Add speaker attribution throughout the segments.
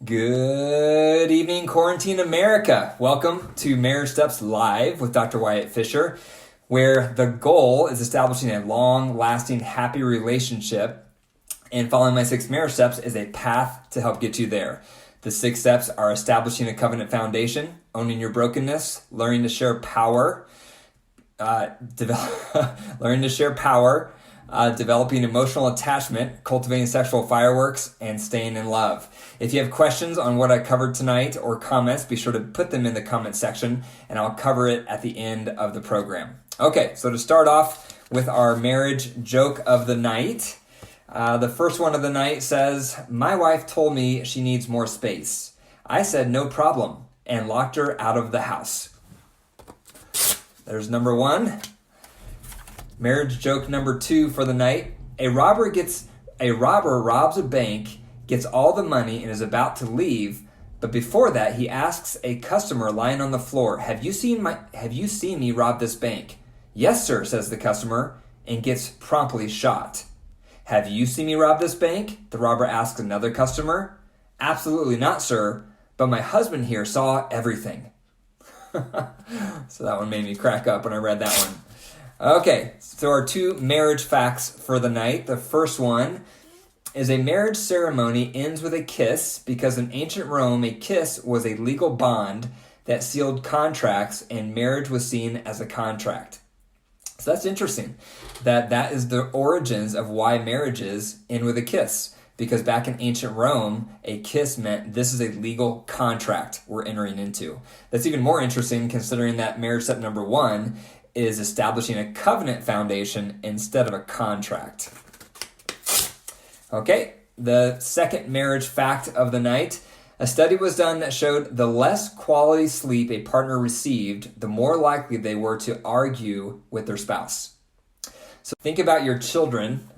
Speaker 1: Good evening, Quarantine America. Welcome to Marriage Steps Live with Dr. Wyatt Fisher, where the goal is establishing a long-lasting, happy relationship, and following my 6 marriage steps is a path to help get you there. The 6 steps are establishing a covenant foundation, owning your brokenness, learning to share power, developing emotional attachment, cultivating sexual fireworks, and staying in love. If you have questions on what I covered tonight or comments, be sure to put them in the comment section and I'll cover it at the end of the program. Okay, so to start off with our marriage joke of the night, the first one of the night says, "My wife told me she needs more space. I said no problem and locked her out of the house." There's number 1. Marriage joke number 2 for the night. A robber robs a bank, gets all the money, and is about to leave. But before that, he asks a customer lying on the floor, Have you seen me rob this bank?" "Yes, sir," says the customer, and gets promptly shot. "Have you seen me rob this bank?" the robber asks another customer. "Absolutely not, sir, but my husband here saw everything." So that one made me crack up when I read that one. Okay, so our 2 marriage facts for the night. The first one is a marriage ceremony ends with a kiss because in ancient Rome, a kiss was a legal bond that sealed contracts and marriage was seen as a contract. So that's interesting that is the origins of why marriages end with a kiss. Because back in ancient Rome, a kiss meant this is a legal contract we're entering into. That's even more interesting considering that marriage step number 1 is establishing a covenant foundation instead of a contract. Okay, the second marriage fact of the night. A study was done that showed the less quality sleep a partner received, the more likely they were to argue with their spouse. So think about your children.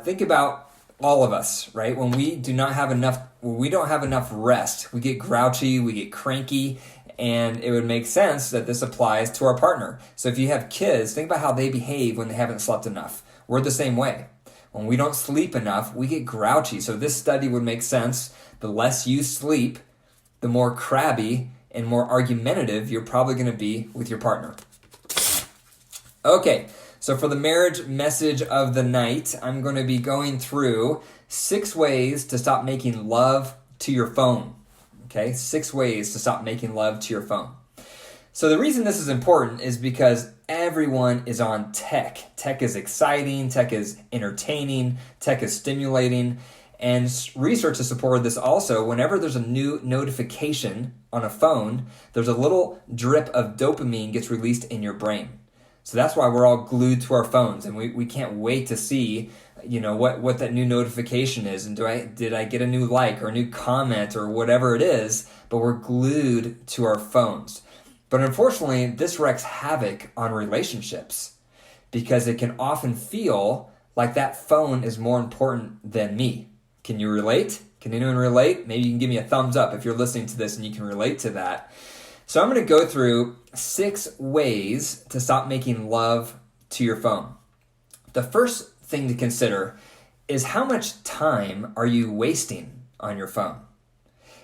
Speaker 1: Think about all of us, right? When we don't have enough rest, we get grouchy, we get cranky, and it would make sense that this applies to our partner. So if you have kids, think about how they behave when they haven't slept enough. We're the same way. When we don't sleep enough, we get grouchy. So this study would make sense. The less you sleep, the more crabby and more argumentative you're probably going to be with your partner. Okay, so for the marriage message of the night, I'm going to be going through 6 ways to stop making love to your phone. Okay, 6 ways to stop making love to your phone. So the reason this is important is because everyone is on tech. Tech is exciting, tech is entertaining, tech is stimulating, and research has supported this also. Whenever there's a new notification on a phone, there's a little drip of dopamine gets released in your brain. So that's why we're all glued to our phones, and we can't wait to see what that new notification is, and did I get a new like or a new comment or whatever it is, but we're glued to our phones. But unfortunately, this wreaks havoc on relationships because it can often feel like that phone is more important than me. Can you relate? Can anyone relate? Maybe you can give me a thumbs up if you're listening to this and you can relate to that. So I'm going to go through 6 ways to stop making love to your phone. The first thing to consider is how much time are you wasting on your phone?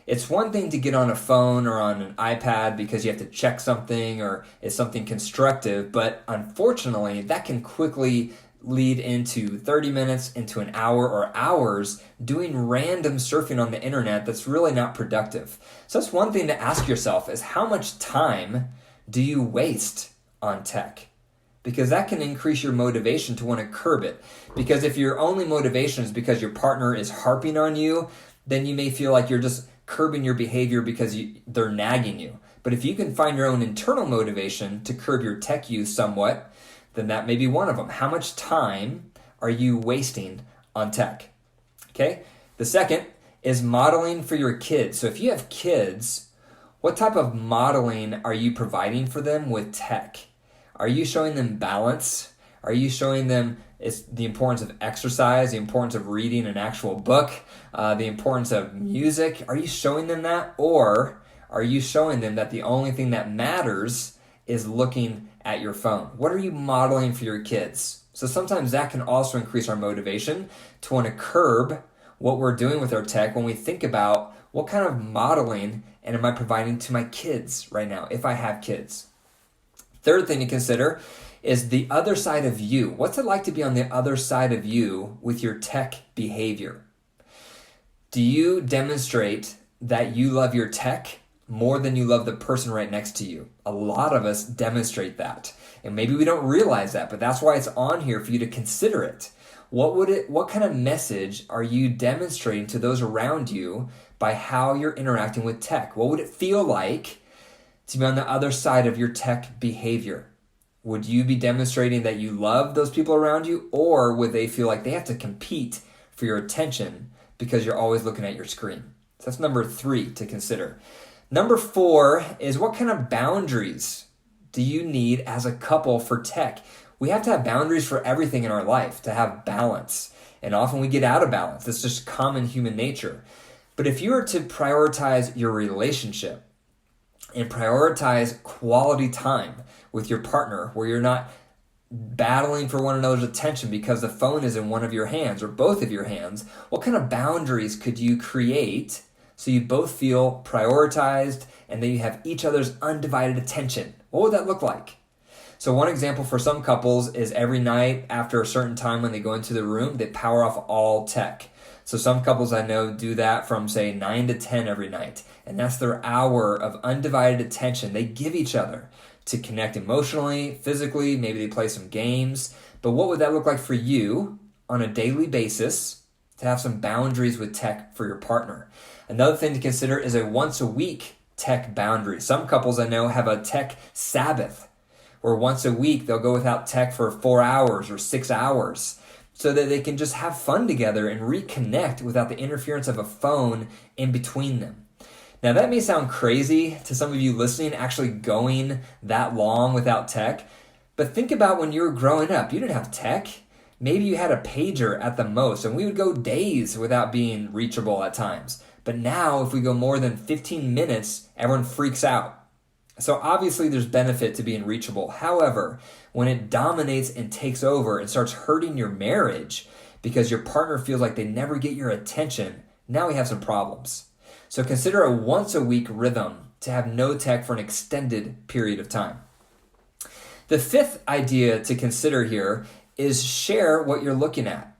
Speaker 1: It's one thing to get on a phone or on an iPad because you have to check something or it's something constructive, but unfortunately that can quickly lead into 30 minutes, into an hour or hours doing random surfing on the internet that's really not productive. So that's one thing to ask yourself is how much time do you waste on tech? Because that can increase your motivation to want to curb it. Because if your only motivation is because your partner is harping on you, then you may feel like you're just curbing your behavior because they're nagging you. But if you can find your own internal motivation to curb your tech use somewhat, then that may be one of them. How much time are you wasting on tech? Okay. The second is modeling for your kids. So if you have kids, what type of modeling are you providing for them with tech? Are you showing them balance? Are you showing them the importance of exercise, the importance of reading an actual book, the importance of music? Are you showing them that? Or are you showing them that the only thing that matters is looking at your phone? What are you modeling for your kids? So sometimes that can also increase our motivation to want to curb what we're doing with our tech when we think about what kind of modeling and am I providing to my kids right now, if I have kids. Third thing to consider is the other side of you. What's it like to be on the other side of you with your tech behavior? Do you demonstrate that you love your tech more than you love the person right next to you? A lot of us demonstrate that. And maybe we don't realize that, but that's why it's on here for you to consider it. What kind of message are you demonstrating to those around you by how you're interacting with tech? What would it feel like to be on the other side of your tech behavior? Would you be demonstrating that you love those people around you, or would they feel like they have to compete for your attention because you're always looking at your screen? So that's number 3 to consider. Number 4 is what kind of boundaries do you need as a couple for tech? We have to have boundaries for everything in our life to have balance. And often we get out of balance. It's just common human nature. But if you were to prioritize your relationship and prioritize quality time with your partner where you're not battling for one another's attention because the phone is in one of your hands or both of your hands, what kind of boundaries could you create so you both feel prioritized and that you have each other's undivided attention? What would that look like? So one example for some couples is every night after a certain time when they go into the room, they power off all tech. So some couples I know do that from, say, 9 to 10 every night. And that's their hour of undivided attention they give each other to connect emotionally, physically. Maybe they play some games. But what would that look like for you on a daily basis to have some boundaries with tech for your partner? Another thing to consider is a once a week tech boundary. Some couples I know have a tech Sabbath, where once a week they'll go without tech for 4 hours or 6 hours so that they can just have fun together and reconnect without the interference of a phone in between them. Now that may sound crazy to some of you listening, actually going that long without tech, but think about when you were growing up. You didn't have tech. Maybe you had a pager at the most, and we would go days without being reachable at times. But now if we go more than 15 minutes, everyone freaks out. So obviously there's benefit to being reachable. However, when it dominates and takes over and starts hurting your marriage because your partner feels like they never get your attention, now we have some problems. So consider a once a week rhythm to have no tech for an extended period of time. The 5th idea to consider here is share what you're looking at.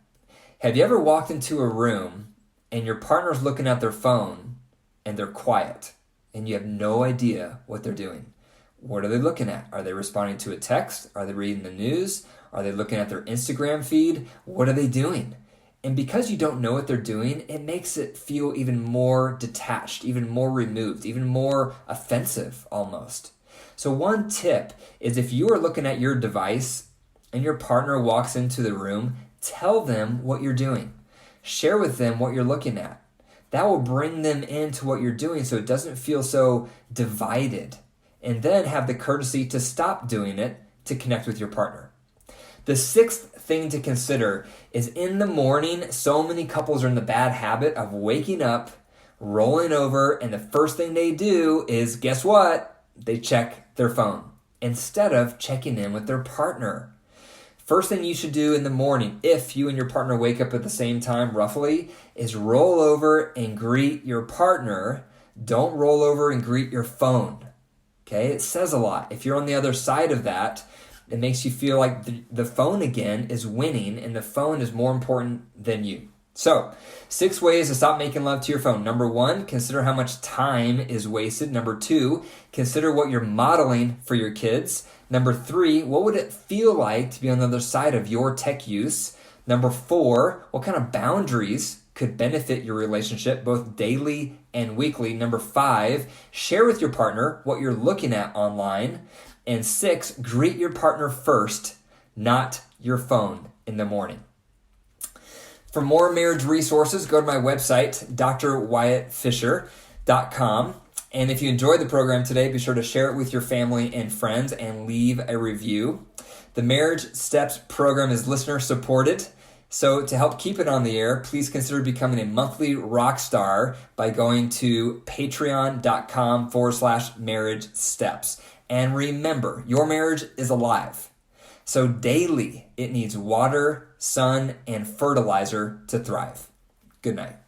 Speaker 1: Have you ever walked into a room and your partner's looking at their phone and they're quiet and you have no idea what they're doing? What are they looking at? Are they responding to a text? Are they reading the news? Are they looking at their Instagram feed? What are they doing? And because you don't know what they're doing, it makes it feel even more detached, even more removed, even more offensive almost. So one tip is if you are looking at your device and your partner walks into the room, tell them what you're doing. Share with them what you're looking at. That will bring them into what you're doing so it doesn't feel so divided. And then have the courtesy to stop doing it to connect with your partner. The 6th thing to consider is in the morning, so many couples are in the bad habit of waking up, rolling over, and the first thing they do is, guess what? They check their phone instead of checking in with their partner. First thing you should do in the morning, if you and your partner wake up at the same time roughly, is roll over and greet your partner. Don't roll over and greet your phone. Okay, it says a lot. If you're on the other side of that, it makes you feel like the phone again is winning and the phone is more important than you. So, 6 ways to stop making love to your phone. Number 1, consider how much time is wasted. Number 2, consider what you're modeling for your kids. Number 3, what would it feel like to be on the other side of your tech use? Number 4, what kind of boundaries could benefit your relationship both daily and weekly? Number 5, share with your partner what you're looking at online. And 6, greet your partner first, not your phone in the morning. For more marriage resources, go to my website, drwyattfisher.com. And if you enjoyed the program today, be sure to share it with your family and friends and leave a review. The Marriage Steps program is listener supported. So to help keep it on the air, please consider becoming a monthly rock star by going to patreon.com/marriage steps. And remember, your marriage is alive. So daily, it needs water, sun, and fertilizer to thrive. Good night.